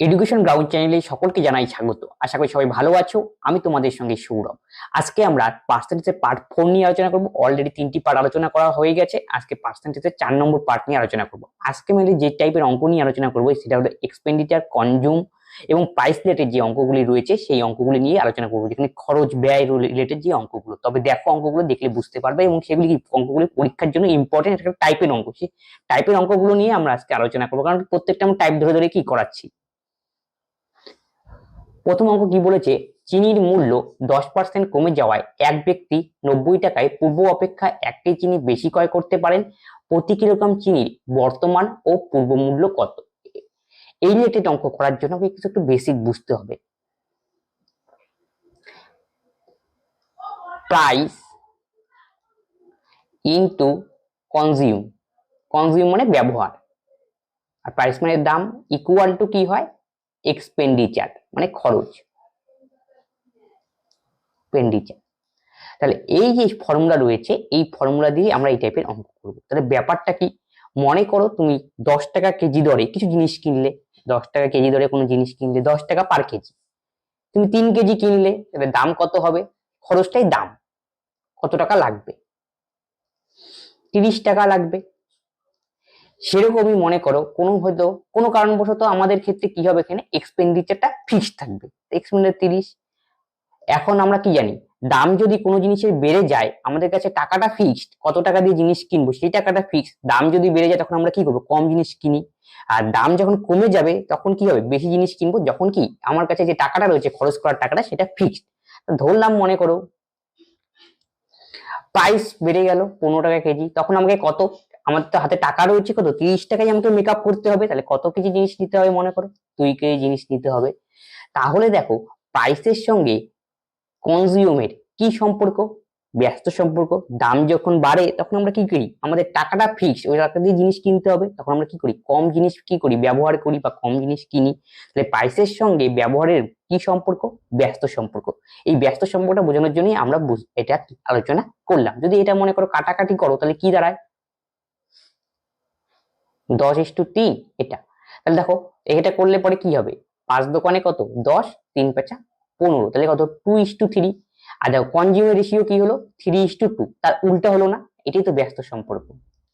Education ground চ্যানেলে সকলকে জানাই স্বাগত। আশা করি সবাই ভালো আছো। আমি তোমাদের সঙ্গে সৌরভ। আজকে আমরা পার্সেন্টেজের পার্ট 4 নিয়ে আলোচনা করব। অলরেডি 3টি পার্ট আলোচনা করা হয়ে গেছে। আজকে পার্সেন্টেজের 4 নম্বর পার্ট নিয়ে আলোচনা করব। আজকে মেনলি যে টাইপের অঙ্ক নিয়ে আলোচনা করব সেটা হলো এক্সপেন্ডিচার, কনজিউম এবং প্রাইস রিলেটেড যে অঙ্কগুলি রয়েছে সেই অঙ্কগুলি নিয়ে আলোচনা করব, যেখানে খরচ ব্যয় রিলেটেড যে অঙ্কগুলো। তবে দেখো, অঙ্কগুলো দেখলে বুঝতে পারবে এবং সেগুলি অঙ্কগুলি পরীক্ষার জন্য ইম্পর্টেন্ট একটা টাইপের অঙ্ক। সেই টাইপের অঙ্কগুলো নিয়ে আমরা আজকে আলোচনা করবো, কারণ প্রত্যেকটা আমরা টাইপ ধরে ধরে কি করাচ্ছি। প্রথম অঙ্ক কি বলেছে, চিনির মূল্য 10% কমে যাওয়ায় এক ব্যক্তি 90 টাকায় পূর্ব অপেক্ষা 1 কেজি চিনি বেশি ক্রয় করতে পারেন। প্রতি কিলোগ্রাম চিনির বর্তমান ও পূর্ব মূল্য কত? এই রিলেটেড অঙ্ক করার জন্য কিছু একটু বেসিক বুঝতে হবে। প্রাইস ইনটু কনজিউম, কনজিউম মানে ব্যবহার, আর প্রাইস মানে দাম, ইকুয়াল টু কি হয়, এক্সপেন্ডিচার মানে খরচ, এক্সপেন্ডিচার। তাহলে এই যে ফর্মুলা রয়েছে, এই ফর্মুলা দিয়ে আমরা এই টাইপের অঙ্ক করব। তাহলে ব্যাপারটা কি, মনে করো তুমি 10 টাকা কেজি দরে কিছু জিনিস কিনলে, 10 টাকা কেজি দরে কোনো জিনিস কিনলে, 10 টাকা পার কেজি। তুমি 3 কেজি কিনলে, তাহলে দাম কত হবে, খরচটাই দাম, কত টাকা লাগবে, 30 টাকা লাগবে। সেরকমই মনে করো হয়তো কোনো কারণবশত আমাদের ক্ষেত্রে কি হবে, এখানে এক্সপেন্ডিচারটা ফিক্সড থাকবে, এক্সপেন্ডিচার 30। এখন আমরা কি জানি, দাম যদি কোনো জিনিসের বেড়ে যায়, আমাদের কাছে টাকাটা ফিক্সড, কত টাকা দিয়ে জিনিস কিনবো সেই টাকাটা ফিক্সড। দাম যদি বেড়ে যায় তখন আমরা কি করবো, কম জিনিস কিনি। আর দাম যখন কমে যাবে তখন কি হবে, বেশি জিনিস কিনবো, যখন কি আমার কাছে যে টাকাটা রয়েছে খরচ করার টাকাটা সেটা ফিক্সড। ধরলাম মনে করো প্রাইস বেড়ে গেল 15 টাকা কেজি, তখন আমাকে কত, আমার তো হাতে টাকা রয়েছে কত, 30 টাকায় আমাকে মেকআপ করতে হবে। তাহলে কত কেজি জিনিস নিতে হবে, মনে করো 2 কেজি জিনিস নিতে হবে। তাহলে দেখো, প্রাইসের সঙ্গে কনজিউমের কি সম্পর্ক, ব্যস্ত সম্পর্ক। দাম যখন বাড়ে তখন আমরা কি করি, আমাদের টাকাটা ফিক্সড, ওই টাকা দিয়ে জিনিস কিনতে হবে, তখন আমরা কি করি, কম জিনিস কি করি, ব্যবহার করি বা কম জিনিস কিনি। তাহলে প্রাইসের সঙ্গে ব্যবহারের কি সম্পর্ক, ব্যস্ত সম্পর্ক। এই ব্যস্ত সম্পর্কটা বোঝানোর জন্যই আমরা এটা আলোচনা করলাম। যদি এটা মনে করো কাটাকাটি করো, তাহলে কি দাঁড়ায়, 10:3 এটা। তাহলে দেখো, এটা করলে পরে কি হবে, 5 দোকানে কত, 10, 3 5 15, তাহলে কত, 2:3। আর দেখো কনজিউমার রেশিও কি হলো, 3:2, তার উল্টা হলো না। এটাই তো ব্যস্ত সম্পর্ক,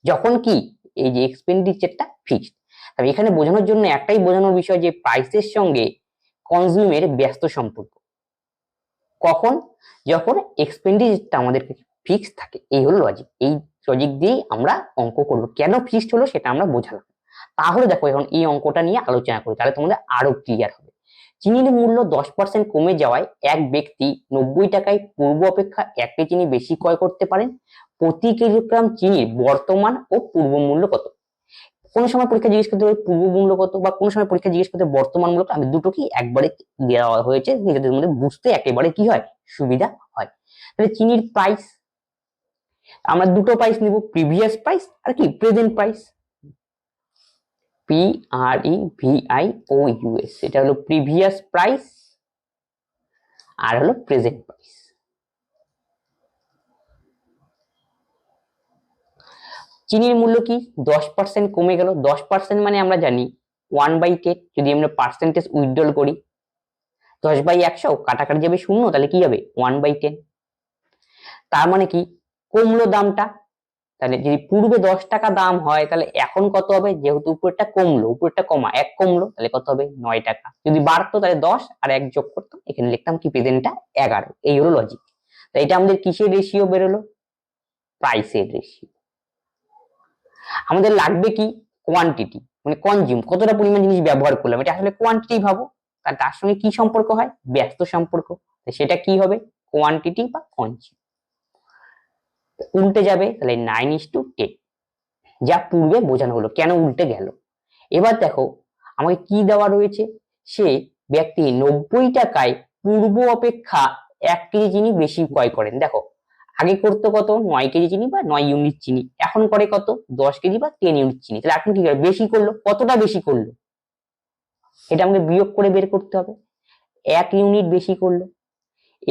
যখন কি এই যে এক্সপেন্ডিচারটা ফিক্সড। তবে এখানে বোঝানোর জন্য একটাই বোঝানোর বিষয় যে প্রাইসের সঙ্গে কনজিউমের ব্যস্ত সম্পর্ক কখন, যখন এক্সপেন্ডিচারটা আমাদের ফিক্সড থাকে। এই হলো লজিক, এই লজিক দিয়েই আমরা অঙ্ক করবো। কেন ফিক্সড হলো সেটা আমরা বোঝালাম। তাহলে দেখো, এখন এই অঙ্কটা নিয়ে আলোচনা করি, তাহলে তোমাদের আরো ক্লিয়ার হবে। চিনির মূল্য 10% কমে যাওয়ায় এক ব্যক্তি 90 টাকায় পূর্ব অপেক্ষা 1 কেজি চিনি বেশি ক্রয় করতে পারেন। প্রতি কিলোগ্রাম চিনির বর্তমান ও পূর্ব মূল্য কত? কোন সময় পরীক্ষা জিজ্ঞেস করতে হবে পূর্ব মূল্য কত, বা কোন সময় পরীক্ষা জিজ্ঞেস করতে বর্তমান মূল্য কত। আমি দুটোকেই একবারে দেওয়া হয়েছে, নিজেদের মধ্যে বুঝতে একেবারে কি হয়, সুবিধা হয়। তাহলে চিনির প্রাইস, আমরা দুটো প্রাইস নিব, প্রিভিয়াস প্রাইস আর কি প্রেজেন্ট প্রাইস। PREVIOUS, এটা হলো প্রিভিয়াস প্রাইস আর হলো প্রেজেন্ট প্রাইস। চিনির মূল্য কি, 10% কমে গেল। 10% মানে আমরা জানি 1/10। যদি আমরা পার্সেন্টেজ উইথড্রল করি, 10/100 কাটাকাটি যাবে 0, তাহলে কি হবে 1/10। তার মানে কি, কমলো দামটা। তাহলে যদি পূর্বে 10 টাকা দাম হয়, তাহলে এখন কত হবে, যেহেতু উপরেরটা কমলো, উপরেরটা কমা 1 কমলো, তাহলে কত হবে 9 টাকা। যদি বাড়তো তাহলে 10 আর 1 যোগ করতাম, এখানে লিখতাম কি প্রেজেন্টটা 11। এই হলো লজিক। তাই এটা আমাদের কিসের রেশিও বেরোলো, প্রাইসের রেশিও। আমাদের লাগবে কি, কোয়ান্টিটি, মানে কনজিউম, কতটা পরিমাণ জিনিস ব্যবহার করলাম, এটা আসলে কোয়ান্টিটি ভাবো। তার সঙ্গে কি সম্পর্ক হয়, ব্যস্ত সম্পর্ক। সেটা কি হবে, কোয়ান্টিটি বা কনজিউম। উল্টে যাবে, তাহলে 9:10, যা পূর্বে বোঝানো হলো। কেন উল্টে গেল, এবার দেখো আমাকে কি দেওয়া রয়েছে, সে ব্যক্তি 90 টাকায় পূর্ব অপেক্ষা 1 কেজি চিনি বেশি ক্রয় করেন। দেখো, আগে করতো কত, 9 কেজি চিনি বা 9 ইউনিট চিনি, এখন করে কত, 10 কেজি বা 10 ইউনিট চিনি। তাহলে এখন কি করে, বেশি করলো, কতটা বেশি করলো, এটা আমাকে বিয়োগ করে বের করতে হবে। 1 ইউনিট বেশি করলো।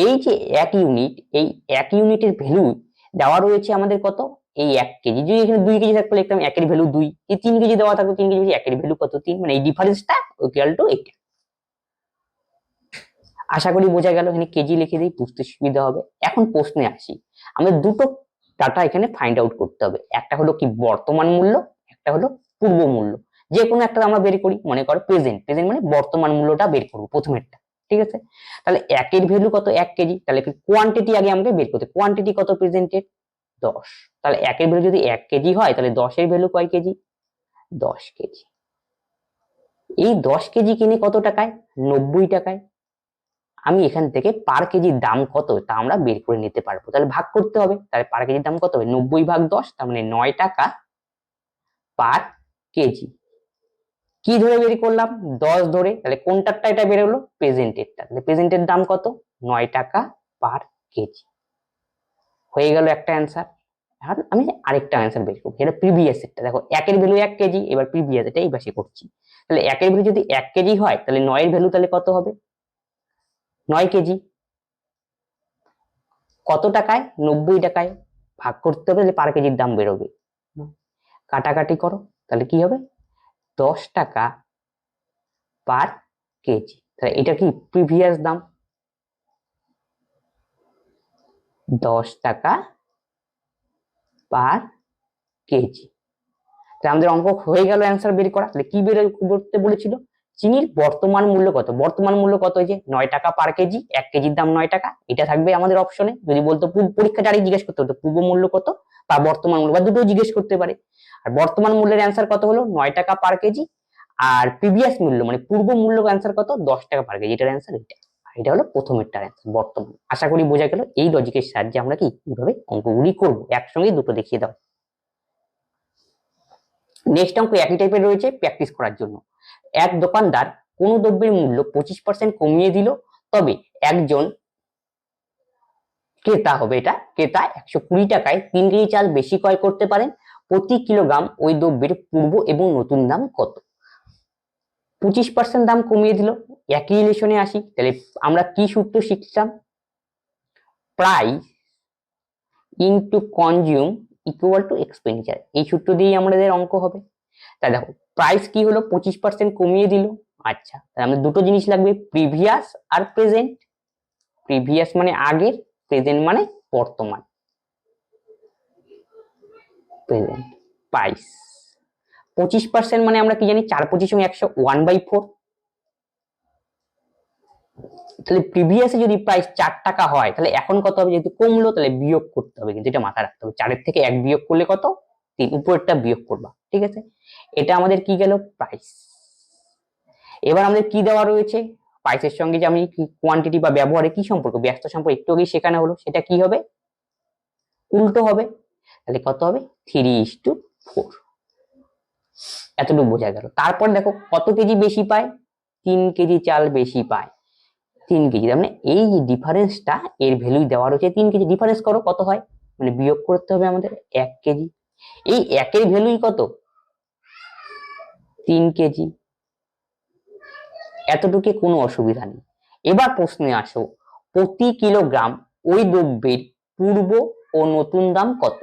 এই যে 1 ইউনিট, এই 1 ইউনিটের ভ্যালু দেওয়া রয়েছে আমাদের কত, এই 1 কেজি। যদি এখানে 2 কেজি থাকলে লিখতাম 1 এর ভ্যালু 2, এই 3 কেজি দেওয়া থাকলে 3 কেজি, 1 এর ভ্যালু কত, 3, মানে এই ডিফারেন্সটা ইকুয়াল টু এটা। আশা করি বোঝা গেল। এখানে কেজি লিখে দিই, বুঝতে সুবিধা হবে। এখন প্রশ্নে আসি, আমাদের দুটো ডাটা এখানে ফাইন্ড আউট করতে হবে। একটা হলো কি বর্তমান মূল্য, একটা হলো পূর্ব মূল্য। যে কোনো একটা আমরা বের করি, মনে করো প্রেজেন্ট, প্রেজেন্ট মানে বর্তমান মূল্যটা বের করবো প্রথমেরটা, ঠিক আছে। তাহলে একের ভ্যালু কত, 1 কেজি, তাহলে কোয়ান্টিটি আগে আমাকে বের করতে, কোয়ান্টিটি কত প্রেজেন্টের 10, তাহলে একের ভ্যালু যদি 1 কেজি হয় তাহলে 10 এর ভ্যালু কয় কেজি, 10 কেজি। এই 10 কেজি কিনে কত টাকায়, 90 টাকায়। আমি এখান থেকে পার কেজির দাম কত তা আমরা বের করে নিতে পারবো। তাহলে ভাগ করতে হবে, তাহলে পার কেজির দাম কত হবে, 90 ভাগ 10, তার মানে 9 টাকা পার কেজি। কি ধরে বের করলাম, 10 ধরে। তাহলে কোনটারটা এটা বেরোলো, প্রেজেন্টেরটা। তাহলে প্রেজেন্টের দাম কত, 9 টাকা পার কেজি। হয়ে গেল একটা অ্যান্সার। এখন আমি আরেকটা অ্যান্সার বের করবো, এটা প্রিভিয়াস এরটা। দেখো একের ভ্যালু 1 কেজি, এবার প্রিভিয়াস এটা এই পাশে করছি। তাহলে একের ভ্যালু যদি 1 কেজি হয় তাহলে 9 এর ভ্যালু তাহলে কত হবে, 9 কেজি। কত টাকায়, 90 টাকায়। ভাগ করতে হবে, তাহলে পার কেজির দাম বেরোবে। কাটাকাটি করো, তাহলে কি হবে, 10 টাকা পার কেজি। তাহলে এটা কি প্রিভিয়াস দাম, 10 টাকা পার কেজি। তাহলে আমাদের অঙ্ক হয়ে গেল, অ্যান্সার বের করা। তাহলে কি বের করতে বলেছিল, চিনির বর্তমান মূল্য কত, বর্তমান মূল্য কত, হয়েছে 9 টাকা পার কেজি, 1 কেজির দাম 9 টাকা। এটা থাকবে আমাদের অপশনে। যদি বলতো পরীক্ষা ডাইরেক্ট জিজ্ঞেস করতে হতো পূর্ব মূল্য কত বা বর্তমান মূল্য, বা দুটো জিজ্ঞেস করতে পারে। আর বর্তমান মূল্যের অ্যান্সার কত হলো, 9 টাকা পার কেজি। আর প্রিভিয়াস মূল্য মানে পূর্ব মূল্য অ্যান্সার কত, 10 টাকা পার কেজি। এটার অ্যান্সার এটা। এটা হলো প্রথমেরটার অ্যান্সার বর্তমান। আশা করি বোঝা গেল। এই লজিকের সাহায্যে আমরা কি এইভাবে অঙ্কগুলি করবো, একসঙ্গে দুটো দেখিয়ে দাও। নেক্সট অঙ্ক একই টাইপের রয়েছে, প্র্যাকটিস করার জন্য। এক দোকানদার কোন দ্রব্যের মূল্য 25% কমিয়ে দিল, তবে একজন ক্রেতা হবে, এটা ক্রেতা 120 টাকায় 3 কেজি চাল বেশি ক্রয় করতে পারেন। প্রতি কিলোগ্রাম ওই দ্রব্যের পূর্ব এবং নতুন দাম কত। 25% দাম কমিয়ে দিল, একই রিলেশনে আসি। তাহলে আমরা কি সূত্র শিখছিলাম, price into consume equal to expenditure. এই সূত্র দিয়েই আমাদের অঙ্ক হবে। তাই দেখো প্রাইস কি হলো, 25% কমিয়ে দিল। আচ্ছা, তাহলে আমাদের দুটো জিনিস লাগবে, প্রিভিয়াস আর প্রেজেন্ট। প্রিভিয়াস মানে আগের, প্রেজেন্ট মানে বর্তমান। প্রেজেন্ট প্রাইস 25% মানে আমরা কি জানি, 4 25 100, 1/4। তাহলে প্রিভিয়াসে যদি প্রাইস 4 টাকা হয় তাহলে এখন কত হবে, যেহেতু কমলো তাহলে বিয়োগ করতে হবে, কিন্তু এটা মাথায় রাখতে হবে। 4 থেকে 1 বিয়োগ করলে কত, 3, উপরেরটা বিয়োগ করবা, ঠিক আছে। এটা আমাদের কি গেল, প্রাইস। এবার আমাদের কি দেওয়া রয়েছে, প্রাইসের সঙ্গে যে আমি কোয়ান্টিটি বা ব্যবহারে কি সম্পর্ক, ব্যস্ত সম্পর্ক একটু আগেই শেখানো হলো, সেটা কি হবে, উল্টো হবে। তাহলে কত হবে, 3:4। এতটুকু বোঝা গেল। তারপর দেখো কত কেজি বেশি পায়, 3 কেজি চাল বেশি পায়। 3 কেজি, তার মানে এই যে ডিফারেন্সটা, এর ভ্যালু দেওয়া রয়েছে 3 কেজি। ডিফারেন্স করো কত হয়, মানে বিয়োগ করতে হবে আমাদের 1 কেজি। এই একের ভ্যালুই কত, 3 কেজি। এতটুকু কোনো অসুবিধা নেই। এবার প্রশ্নে আসো, প্রতি কিলোগ্রাম ওই দ্রব্যের পূর্ব ও নতুন দাম কত।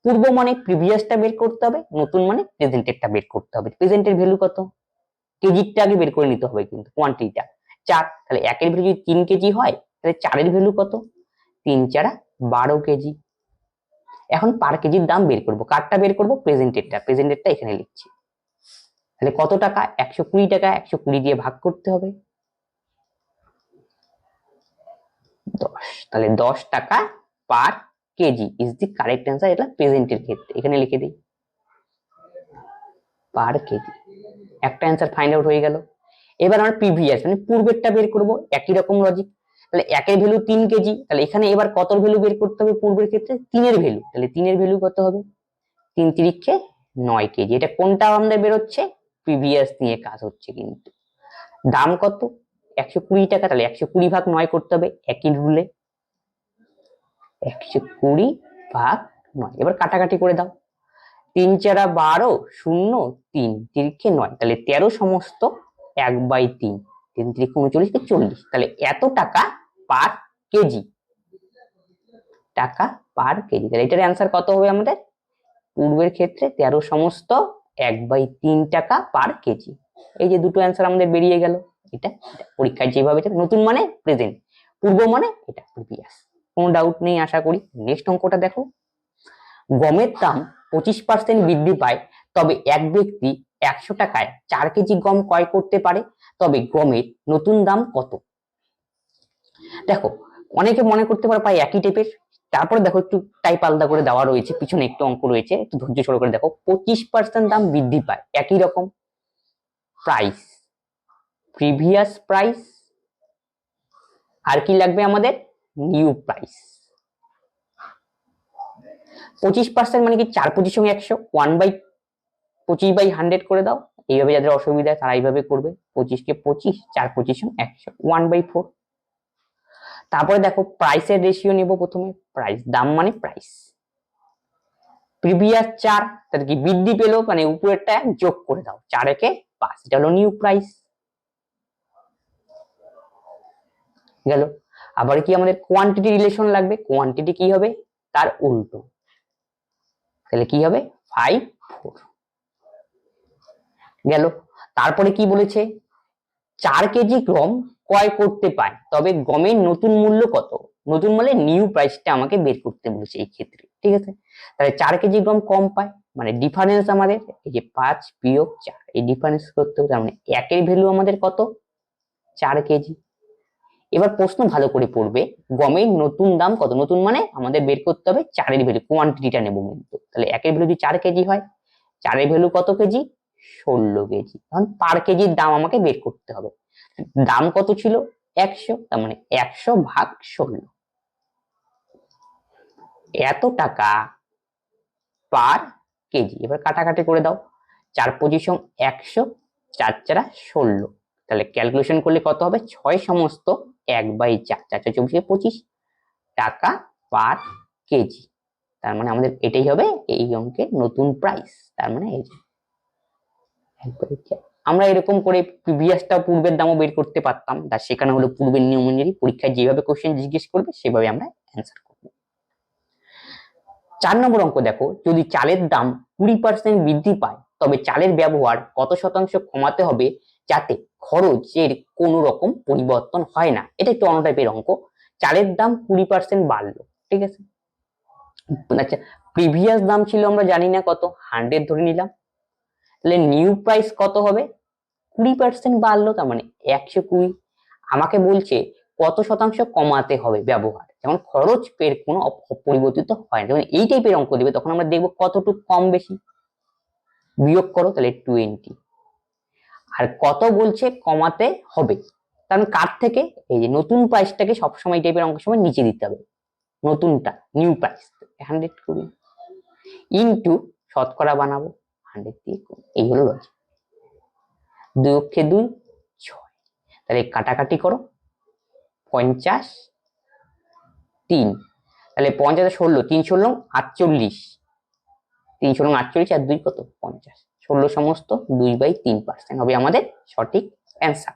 পূর্ব মানে প্রিভিয়াসটা বের করতে হবে, নতুন মানে প্রেজেন্টেরটা বের করতে হবে। প্রেজেন্টের ভ্যালু কত, কেজিটা আগে বের করে নিতে হবে, কিন্তু কোয়ান্টিটিটা 4। তাহলে একের ভ্যালু যদি 3 কেজি হয় তাহলে 4 এর ভ্যালু কত, 3 4 12 কেজি। এখন পার কেজির দাম বের করব, কারটা বের করব, প্রেজেন্টেরটা। প্রেজেন্টেরটা এখানে লিখছি। তাহলে কত টাকা, 120 টাকা, 120 দিয়ে ভাগ করতে হবে 10। তাহলে 10 টাকা per kg is the correct answer. এটা প্রেজেন্টের ক্ষেত্রে এখানে লিখে দিই, পার কেজি। একটা অ্যান্সার ফাইন্ড আউট হয়ে গেল। এবার আমরা প্রিভিয়াস মানে পূর্বেরটা বের করব, একই রকম লজিক। তাহলে একের ভ্যালু 3 কেজি, তাহলে এখানে এবার কত ভ্যালু বের করতে হবে, পূর্বের ক্ষেত্রে 3 এর ভ্যালু। তাহলে 3 এর ভ্যালু কত হবে, 3 3 9 কেজি। এটা কোনটা আমাদের বেরোচ্ছে, প্রিভিয়াস নিয়ে কাজ হচ্ছে। কিন্তু দাম কত, 120 টাকা। তাহলে 120 ভাগ 9 করতে হবে, একই রুলে 120 ভাগ 9। এবার কাটাকাটি করে দাও, 3 4 12, 0 3 3 9। তাহলে 13 সমস্ত 1/3, 3 3 39 40। তাহলে এত টাকা পার কেজি, টাকা পার কেজি। তাহলে এটার অ্যান্সার কত হবে আমাদের, পূর্বের ক্ষেত্রে 13 সমস্ত 1/3 টাকা পার কেজি। এই যে দুটো অ্যান্সার আমাদের বেরিয়ে গেল। এটা পরীক্ষায় যেভাবে নতুন মানে প্রেজেন্ট, পূর্ব মানে এটা প্রিভিয়াস। কোনো ডাউট নেই আশা করি। নেক্সট অঙ্কটা দেখো, গমের দাম 25% বৃদ্ধি পায়, তবে এক ব্যক্তি 100 টাকায় 4 কেজি গম ক্রয় করতে পারে, তবে গমের নতুন দাম কত? দেখো অনেকে মনে করতে পারে প্রায় একই টাইপের, তারপরে দেখো একটু টাইপ আলাদা করে দেওয়া রয়েছে, পিছনে একটু অঙ্ক রয়েছে, একটু ধৈর্য সহকারে করে দেখো। 25% দাম বৃদ্ধি পায়, একই রকম প্রাইস, প্রিভিয়াস প্রাইস, আর কি লাগবে আমাদের? New price. 25% মানে কি 4 25 100, 1/25/100 করে দাও। এইভাবে যাদের অসুবিধা তারা এইভাবে করবে, 25 কে 25, 4 25 100, 1/4। তারপরে দেখো প্রাইসের রেশিও নেব প্রথমে, প্রাইস দাম মানে প্রাইস, প্রিভিয়াস 4, তাহলে কি বৃদ্ধি পেলো মানে উপরেরটা যোগ করে দাও, 4 একে 5, এটা হলো নিউ প্রাইস গেল। আবার কি আমাদের কোয়ান্টিটি রিলেশন লাগবে, কোয়ান্টিটি কি হবে তার উল্টো, তাহলে কি হবে 5 4 গেল। তারপরে কি বলেছে, 4 কেজি গম ক্রয় করতে পায়, তবে গমের নতুন মূল্য কত? নতুন মূল্যে নিউ প্রাইসটা আমাকে বের করতে বলেছে এই ক্ষেত্রে, ঠিক আছে। তাহলে 4 কেজি গম কম পায় মানে ডিফারেন্স আমাদের এই যে 5 বিয়োগ 4, এই ডিফারেন্স করতে হবে, মানে একের ভ্যালু আমাদের কত? 4 কেজি। এবার প্রশ্ন ভালো করে পড়বে, গমের নতুন দাম কত? নতুন মানে আমাদের বের করতে হবে 4 এর ভ্যালু, কোয়ান্টিটিটা নেব কিন্তু। তাহলে একের ভ্যালু যদি 4 কেজি হয়, 4 এর ভ্যালু কত কেজি? 16 কেজি। তখন পার কেজির দাম আমাকে বের করতে হবে। দাম কত ছিল? 100, তার মানে 100 ভাগ 16, এত টাকা পার কেজি। এবার কাটাকাটি করে দাও, 4 পজিশন 100, 4 4 16, তাহলে ক্যালকুলেশন করলে কত হবে? 6 সমস্ত 1/4, 4 4 24 25 টাকা পার কেজি। তার মানে আমাদের এটাই হবে এই অঙ্কের নতুন প্রাইস, তার মানে এই যে 1/4। আমরা এরকম করে প্রিভিয়াসটা পূর্বের দামও বের করতে পারতাম, তার সেখানে হলো পূর্বের নিয়ম অনুযায়ী পরীক্ষায় যেভাবে কোশ্চেন জিজ্ঞেস করবে সেভাবে আমরা অ্যান্সার করব। 4 নম্বর অঙ্ক দেখো, যদি চালের দাম 20% বৃদ্ধি পায়, তবে চালের ব্যবহার কত শতাংশ কমাতে হবে যাতে খরচের কোনো রকম পরিবর্তন হয় না? এটা একটু অন্য টাইপের অঙ্ক। চালের দাম 20% বাড়লো, ঠিক আছে। আচ্ছা, প্রিভিয়াস দাম ছিল আমরা জানি না কত, 100 ধরে নিলাম, তাহলে নিউ প্রাইস কত হবে? 20% বাড়লো, তার মানে 120। আমাকে বলছে কত শতাংশ কমাতে হবে ব্যবহার, যেমন খরচ পের কোনো পরিবর্তিত হয় না। যেমন এই টাইপের অঙ্ক দিবে তখন আমরা দেখবো কতটুকু কম বেশি, বিয়োগ করো, তাহলে 20। আর কত বলছে কমাতে হবে, কারণ কার থেকে? এই যে নতুন প্রাইসটাকে সবসময় টাইপের অঙ্কের সময় নিচে দিতে হবে, নতুনটা নিউ প্রাইস 120 ইন্টু শতকরা বানাবো 100 দিয়ে, এই হলো লজিক। 2 অক্ষে 2 6, তাহলে কাটাকাটি করো, 50 3, তাহলে 50 16, 3 16 48, 3 16 48 আর 2 কত? 50, 16 সমস্ত 2/3% হবে আমাদের সঠিক অ্যান্সার।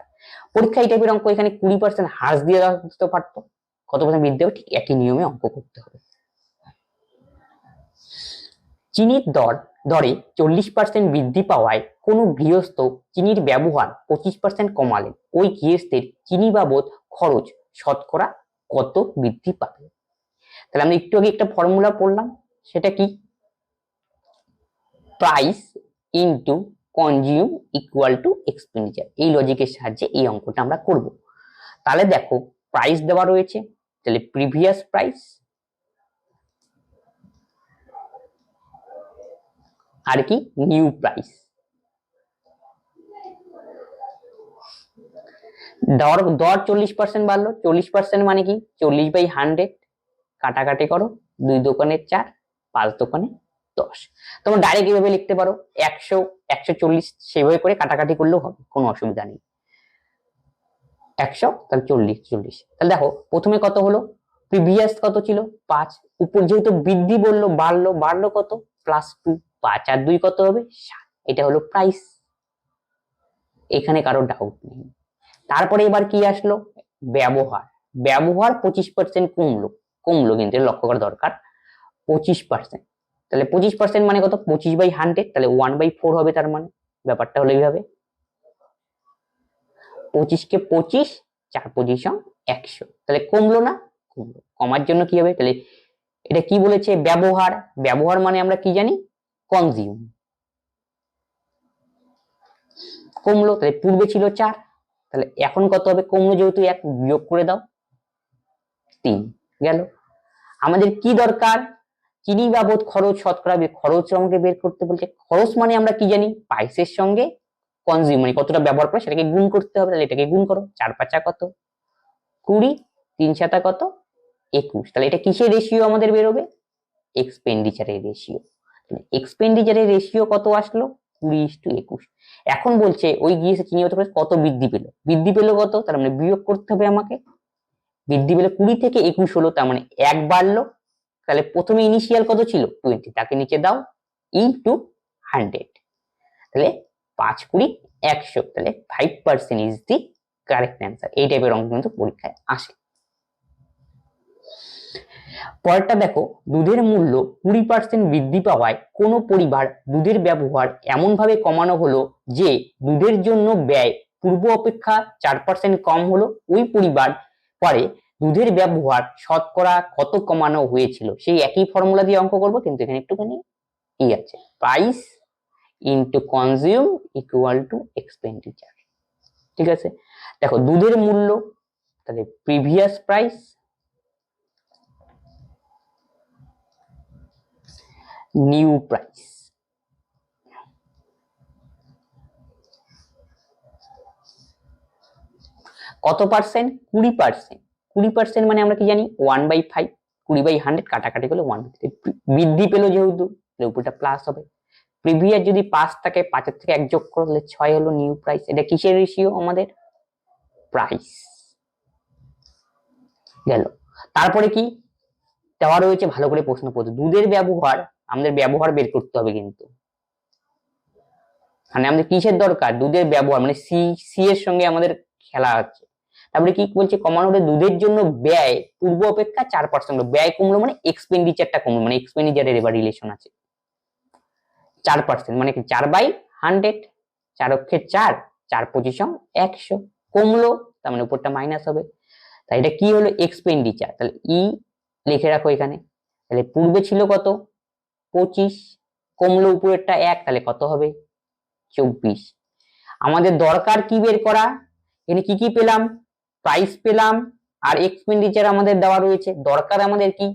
পরীক্ষা এই টাইপের অঙ্ক এখানে 20% হ্রাস দিয়ে দিতে পারতো, কত পার্সেন্ট বৃদ্ধি হবে ঠিক একই নিয়মে অঙ্ক করতে হবে। চিনির দরে 40% বৃদ্ধি পাওয়ায় কোন গৃহস্থ চিনির ব্যবহার 25% কমালেন, ওই গৃহস্থের চিনি বাবদ খরচ শতকরা কত বৃদ্ধি পাবে? তাহলে আমরা একটু আগে একটা ফর্মুলা পড়লাম, সেটা কি? Price into consume equal to expenditure. এই লজিকের সাহায্যে এই অঙ্কটা আমরা করব। তাহলে দেখো প্রাইস দেওয়া রয়েছে, তাহলে প্রিভিয়াস প্রাইস আর কি নিউ প্রাইস। দর 40% বাড়লো, 40% মানে কি 40/100, কাটাকাটি করো, 2 দোকানে 4, 5 দোকানে 10। তোমরা ডাইরেক্ট এভাবে লিখতে পারো 100 140, সেভাবে করে কাটাকাটি করলেও হবে, কোনো অসুবিধা নেই। 100 তাহলে 40 40, তাহলে দেখো প্রথমে কত হলো, প্রিভিয়াস কত ছিল 5, উপর যেহেতু বৃদ্ধি বললো বাড়লো কত +2, 5 আর 2 কত হবে 7, এটা হলো প্রাইস, এখানে কারো ডাউট নেই। তারপরে এবার কি আসলো? ব্যবহার 25% কমলো কিন্তু লক্ষ্য করা দরকার, 25%, তাহলে 25% মানে কত? 25/100, তাহলে 1/4 হবে, তার মানে ব্যাপারটা হলো এইভাবে। 25 কে 25, 4 পজিশন 100, তাহলে কমলো না? কমলো। কমার জন্য কি হবে? তাহলে এটা কি বলেছে? ব্যবহার। ব্যবহার মানে আমরা কি জানি? কনজিউম। কমলো, তাহলে পূর্বে ছিল 4, তাহলে এখন কত হবে? কমলো যেহেতু 1, বিয়োগ করে দাও 3 গেল। আমাদের কি দরকার? চিনি বাবদ খরচ শতকরা খরচ আমাকে বের করতে বলছে। খরচ মানে আমরা কি জানি? প্রাইসের সঙ্গে কনজিউম মানে কতটা ব্যবহার করে সেটাকে গুণ করতে হবে। তাহলে এটাকে গুণ করো। 4 5 কত? 20, 3 7 কত? 21। তাহলে এটা কিসের রেশিও আমাদের বেরোবে? এক্সপেন্ডিচারের রেশিও। এক্সপেন্ডিচারের রেশিও কত আসলো? 20:21। এখন বলছে ওই গিয়েছে চিনি বাবদ কত বৃদ্ধি পেল? বৃদ্ধি পেল কত? তার মানে বিয়োগ করতে হবে আমাকে। বৃদ্ধি পেল 20 থেকে 21 হলো, তার মানে 1 বাড়লো। তাহলে প্রথমে ইনিশিয়াল কত ছিল? 20, তাকে নিচে দাও ইনটু 100, তাহলে 5 20 100, তাহলে 5% ইজ দি কারেক্ট অ্যান্সার। এই টাইপের অঙ্ক কিন্তু পরীক্ষায় আসে। পরেরটা দেখো, দুধের মূল্য 20% বৃদ্ধি পাওয়ায় কোনো পরিবার দুধের ব্যবহার এমন ভাবে কমানো হলো যে দুধের জন্য ব্যয় পূর্ব অপেক্ষা 4% কম হলো। ওই পরিবার পরে দুধের ব্যবহার শতকরা কত কমানো হয়েছিল? সেই একই ফর্মুলা দিয়ে অঙ্ক করব, কিন্তু এখানে একটুখানি কি আছে? Price into consume equal to expenditure. ঠিক আছে, দেখো দুধের মূল্য, তাহলে প্রিভিয়াস প্রাইস নিউ প্রাইস। কত পার্সেন্ট? 20%। 20% মানে আমরা কি জানি? 1/5, 20/100 কাটাকাটি করলে 1, বৃদ্ধি পেলো যেহেতু উপরটা প্লাস হবে। প্রিভিয়াস যদি 5 থাকে, 5 এর থেকে 1 যোগ করলে 6 হলো নিউ প্রাইস। এটা কিসের রেশিও? আমাদের প্রাইস। গেল। তারপরে কি দেওয়া রয়েছে? ভালো করে প্রশ্ন পড়তে। দুধের ব্যবহার, আমাদের ব্যবহার বের করতে হবে কিন্তু, মানে আমাদের কিসের দরকার? দুধের ব্যবহার, মানে সি এর সঙ্গে আমাদের খেলা আছে। তারপরে কি বলছে? কমানো হলে দুধের জন্য ব্যয় পূর্ব অপেক্ষা 4% ব্যয় কমলো, মানে এক্সপেন্ডিচারটা কমলো, মানে এক্সপেন্ডিচারের এবার রিলেশন আছে 4%, মানে কি 4/100, 4 অক্ষে 4, 4 পজিশন 100, কমলো, তার মানে উপরটা মাইনাস হবে। তাই এটা কি হলো? এক্সপেন্ডিচার। তাহলে ই লিখে রাখো এখানে। তাহলে পূর্বে ছিল কত? 25, কমলো উপরেরটা 1, তাহলে কত হবে? 24। আমাদের দরকার কি বের করা? এখানে কি কি পেলাম? প্রাইস পেলাম, আর এক্সপেন্ডিচার আমাদের দেওয়া রয়েছে। দরকার আমাদের কি?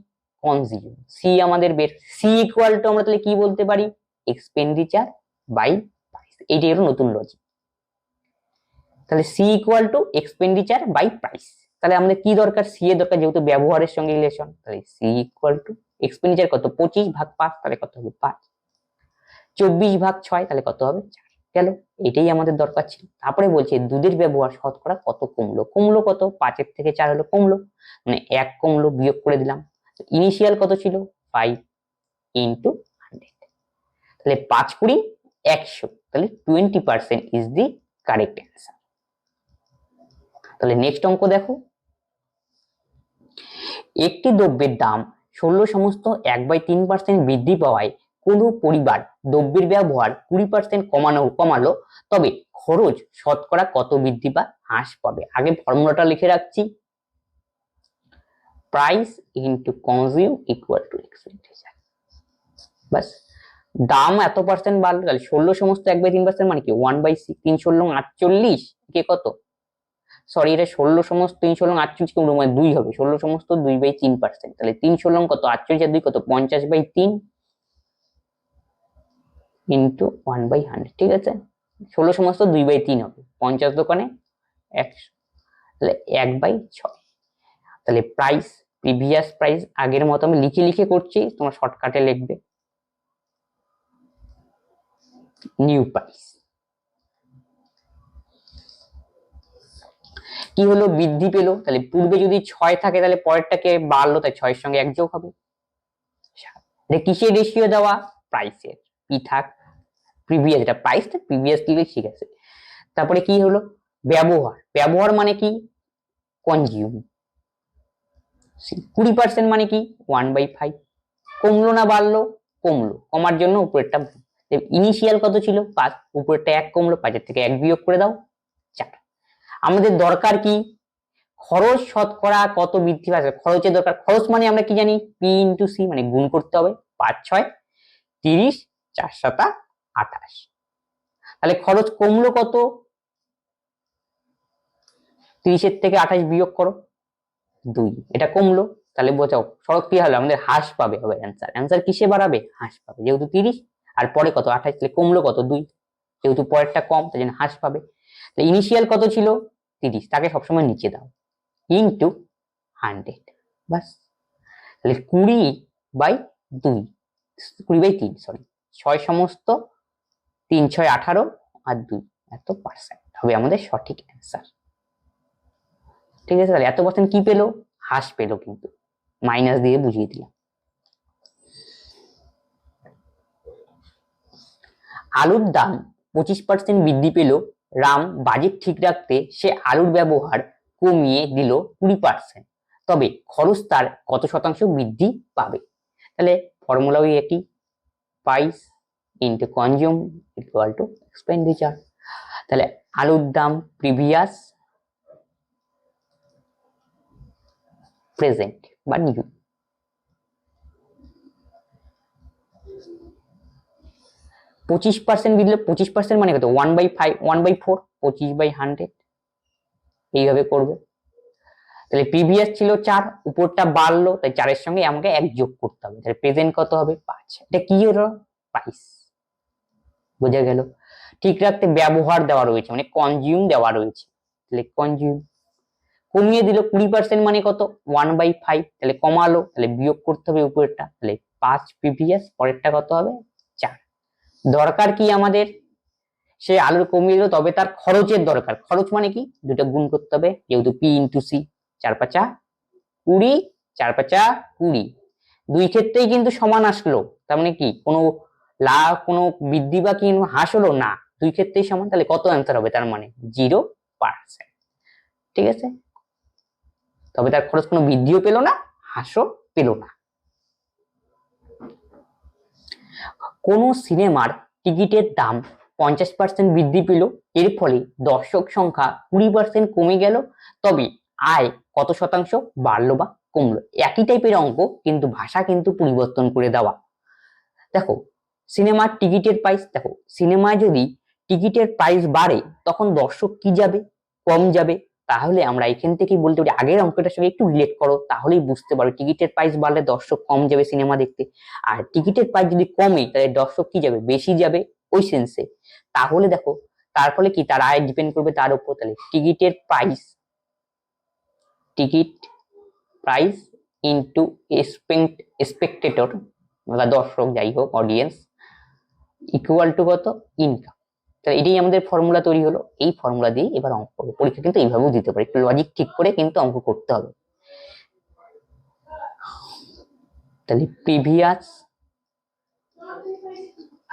কনজিউম। সি আমাদের বের। সি ইকুয়াল টু আমরা তাহলে কি বলতে পারি? Expenditure by price. এইটাই হলো নতুন লজিক। তাহলে C equal to expenditure by price. তাহলে আমাদের কি দরকার? সি এর দরকার, যেহেতু ব্যবহারের সঙ্গে রিলেশন। তাহলে সি ইকুয়াল টু এক্সপেন্ডিচার কত? 25/5, তাহলে কত হবে? 5। 24/6, তাহলে কত হবে? 4। গেল, এটাই আমাদের দরকার ছিল। তারপরে বলছে দুধের ব্যবহার শতকরা কত কমলো? কমলো কত? 5 এর থেকে 4 হলো, কমলো, মানে 1 কমলো, বিয়োগ করে দিলাম। ইনিশিয়াল কত ছিল? 5 ইনটু 100, তাহলে 5 20 100, তাহলে 20% ইজ দি কারেক্ট অ্যান্সার। তাহলে নেক্সট অঙ্ক দেখো, একটি দ্রব্যের দাম 16 সমস্ত 1/3% বৃদ্ধি পাওয়ায় কোনো পরিবার দ্রব্যের ব্যবহার 20% কমালো, তবে খরচ শতকরা কত বৃদ্ধি বা হ্রাস পাবে? আগে ফর্মুলাটা লিখে রাখছি, price into consume equal to expenditure. বাস, দাম এত পার্সেন্ট বাড়লো, তাহলে 16 সমস্ত 1/3% মানে কি? 1/6, 3 16 48, কে কত? সরি, এটা 16 সমস্ত 3 16 48 কে মানে 2 হবে। 16 সমস্ত 2/3%, তাহলে 3 16 কত? 48 আর 2 কত? 50/3 ইনটু 1/100। ঠিক আছে, 16 সমস্ত 2/3 হবে, 50 দোকানে 100, তাহলে 1/6। তাহলে প্রাইস, প্রিভিয়াস প্রাইস, আগের মতো আমি লিখে লিখে করছি, তোমরা শর্টকাটে লিখবে নিউ প্রাইস। কি হলো? বৃদ্ধি পেলো। তাহলে পূর্বে যদি 6 থাকে, তাহলে পরেরটাকে বাড়লো, তাই 6 এর সঙ্গে 1 যোগ হবে। এটা কিসের রেশিও দেওয়া? প্রাইসের। কি থাক প্রিভিয়াস, এটা প্রাইসটা প্রিভিয়াস লিখে, ঠিক আছে। তারপরে কি হলো? ব্যবহার। ব্যবহার মানে কি? কনজিউম। 20% মানে কি? 1/5। কমলো না বাড়লো? কমলো, কমার জন্য উপরেরটা। ইনিশিয়াল কত ছিল? 5, উপরেরটা 1 কমলো, 5 এর থেকে 1 বিয়োগ করে দাও 4। আমাদের দরকার কি, খরচ শতকরা কত বৃদ্ধি পাচ্ছে, খরচের দরকার। খরচ মানে আমরা কি জানি, পি ইন্টু সি, মানে গুণ করতে হবে 5 6 30, 4 7 28। তাহলে খরচ কমলো কত, 30 থেকে 28 বিয়োগ করো 2, এটা কমলো। তাহলে বোঝাও সড়ক কি হলো, আমাদের হ্রাস পাবে, হবে অ্যান্সার কিসে বাড়াবে, হ্রাস পাবে, যেহেতু 30 আর পরে কত 28, তাহলে কমলো কত 2, যেহেতু পরেরটা কম তাই জন্য হ্রাস পাবে। তো ইনিশিয়াল কত ছিল 30, তাকে সবসময় নিচে দাও, ইন্টু 100, বাস। তাহলে 20/2, 20/3 সরি, 6 সমস্ত 3 6 18 আর 2 এত পার্সেন্ট হবে আমাদের সঠিক অ্যান্সার। ঠিক আছে, তাহলে এত পার্সেন্ট কি পেলো, হ্রাস পেলো, কিন্তু মাইনাস দিয়ে বুঝিয়ে দিলাম। আলুর দাম 25% বৃদ্ধি পেল, রাম বাজেট ঠিক রাখতে সে আলুর ব্যবহার কমিয়ে দিল 20%, তবে খরচ তার কত শতাংশ বৃদ্ধি পাবে। তাহলে ফর্মুলা ওই একই, price into consume equal to expenditure. তাহলে আলুর দাম প্রিভিয়াস প্রেজেন্ট বা নিউ, 25% বৃদ্ধি, 25% মানে কত 1/5 1/4, 25/100 এইভাবে করবে। তাহলে প্রিভিয়াস ছিল 4, উপরটা বাড়লো, তাই 4 এর সঙ্গে আমাকে 1 যোগ করতে হবে, তাহলে প্রেজেন্ট কত হবে 5। এটা কি হলো, প্রাইস, বোঝা গেল। ঠিক রাখতে ব্যবহার দেওয়া রয়েছে, মানে কনজিউম দেওয়া রয়েছে, তাহলে কনজিউম। কমিয়ে দিল 20% মানে কত 1/5, তাহলে কমালো, তাহলে বিয়োগ করতে হবে উপরেরটা, তাহলে 5 প্রিভিয়াস, পরেরটা কত হবে 4। দরকার কি আমাদের, সে আলুর কমিয়ে দিল, তবে তার খরচের দরকার, খরচ মানে কি দুটো গুণ করতে হবে, যেহেতু পি ইন্টু সি, 4 5 20, 4 5 20, দুই ক্ষেত্রেই কিন্তু সমান আসলো, তার মানে কি কোনো লাভ, কোনো বৃদ্ধি বা কি হ্রাস হলো না, দুই ক্ষেত্রেই সমান, তাহলে কত অ্যান্সার হবে, তার মানে 0%। ঠিক আছে, তবে তার খরচ কোনো বৃদ্ধিও পেল না, হ্রাসও পেল না। কোন সিনেমার টিকিটের দাম 50% বৃদ্ধি পেল, এর ফলে দর্শক সংখ্যা 20% কমে গেল, তবে আয় কত শতাংশ বাড়লো বা কমলো। একই টাইপের অঙ্ক, কিন্তু ভাষা কিন্তু পরিবর্তন করে দেওয়া। দেখো সিনেমার টিকিটের প্রাইস, দেখো সিনেমায় যদি টিকিটের প্রাইস বাড়ে তখন দর্শক কি যাবে, কম যাবে। তাহলে আমরা এখান থেকেই বলতে পারি, আগের অঙ্কটার সঙ্গে একটু রিলেট করো, তাহলেই বুঝতে পারবে টিকিটের প্রাইস বাড়লে দর্শক কম যাবে সিনেমা দেখতে, আর টিকিটের প্রাইস যদি কমে তাহলে দর্শক কি যাবে, বেশি যাবে ওই সেন্সে। তাহলে দেখো তার ফলে কি, তার আয় ডিপেন্ড করবে তার উপর। তাহলে টিকিটের price, ticket price into spectator বা দর্শক যাই হোক, অডিয়েন্স, ইকুয়াল টু কত, ইনকাম। তো এটাই আমাদের ফর্মুলা তৈরি হলো, এই ফর্মুলা দিয়ে এবার অঙ্ক করবো। পরীক্ষা কিন্তু এইভাবেও দিতে পারে, একটু লজিক ঠিক করে কিন্তু অঙ্ক করতে হবে। তাহলে প্রিভিয়াস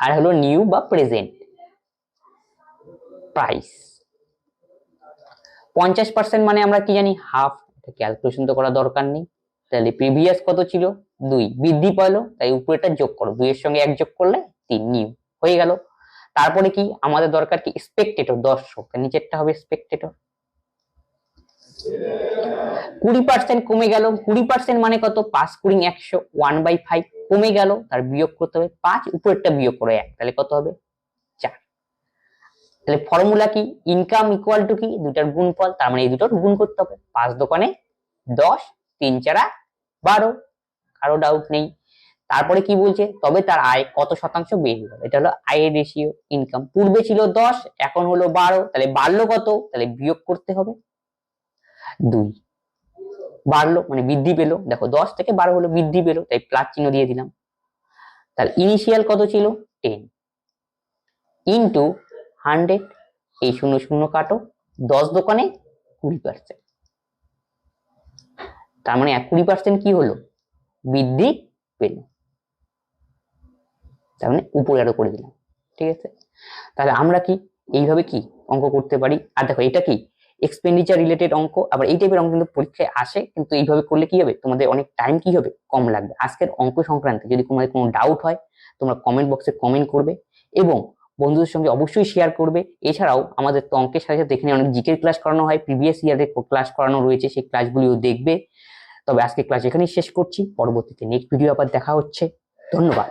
আর হলো নিউ বা প্রেজেন্ট প্রাইস, 50% মানে আমরা কি জানি হাফ, ক্যালকুলেশন তো করার দরকার নেই। তাহলে প্রিভিয়াস কত ছিল 2, বৃদ্ধি পাইলো, তাই উপরেটা যোগ করো, 2 এর সঙ্গে 1 যোগ করলে 3, নিউ হয়ে গেল। তারপরে কি আমাদের দরকার কি, স্পেক্টেটর, দর্শক, নিচেরটা হবে স্পেক্টেটর। 20% কমে গেল, 20% মানে কত 5 20 100, 1/5 কমে গেল, তার বিয়োগ করতে হবে 5, উপরেরটা বিয়োগ করে 1, তাহলে কত হবে 4। তাহলে ফর্মুলা কি, ইনকাম ইকুয়াল টু কি, দুটার গুণফল, তার মানে এই দুটোর গুণ করতে হবে, 5 দোকানে 10, 3 4 12, কারো ডাউট নেই। তারপরে কি বলছে, তবে তার আয় কত শতাংশ বেড়ে গেল, এটা হলো আয়ের রেশিও, ইনকাম। পূর্বে ছিল 10, এখন হলো 12, তাহলে বাড়লো কত, তাহলে বিয়োগ করতে হবে 2, বাড়লো মানে বৃদ্ধি পেলো, দেখো 10 থেকে 12 হলো, বৃদ্ধি পেলো, তাই প্লাস চিহ্ন দিয়ে দিলাম। তাহলে ইনিশিয়াল কত ছিল 10 ইন্টু 100, এই 0 0 কাটো, 10 দোকানে 20%, তার মানে 20% কি হলো, বৃদ্ধি পেল, তার মানে উপরে আরো করে দিলাম। ঠিক আছে, তাহলে আমরা কি এইভাবে কি অঙ্ক করতে পারি। আর দেখো এটা কি এক্সপেন্ডিচার রিলেটেড অঙ্ক, আবার এই টাইপের অঙ্ক কিন্তু পরীক্ষায় আসে, কিন্তু এইভাবে করলে কি হবে, তোমাদের অনেক টাইম কি হবে, কম লাগবে। আজকের অঙ্ক সংক্রান্তে যদি তোমাদের কোনো ডাউট হয় তোমরা কমেন্ট বক্সে কমেন্ট করবে, এবং বন্ধুদের সঙ্গে অবশ্যই শেয়ার করবে। এছাড়াও আমাদের তো অঙ্কের সাথে সাথে এখানে অনেক জিকের ক্লাস করানো হয়, প্রিভিয়াস ইয়ারের ক্লাস করানো রয়েছে, সেই ক্লাসগুলিও দেখবে। তবে আজকে ক্লাস এখানেই শেষ করছি, পরবর্তীতে নেক্সট ভিডিও আবার দেখা হচ্ছে। ধন্যবাদ।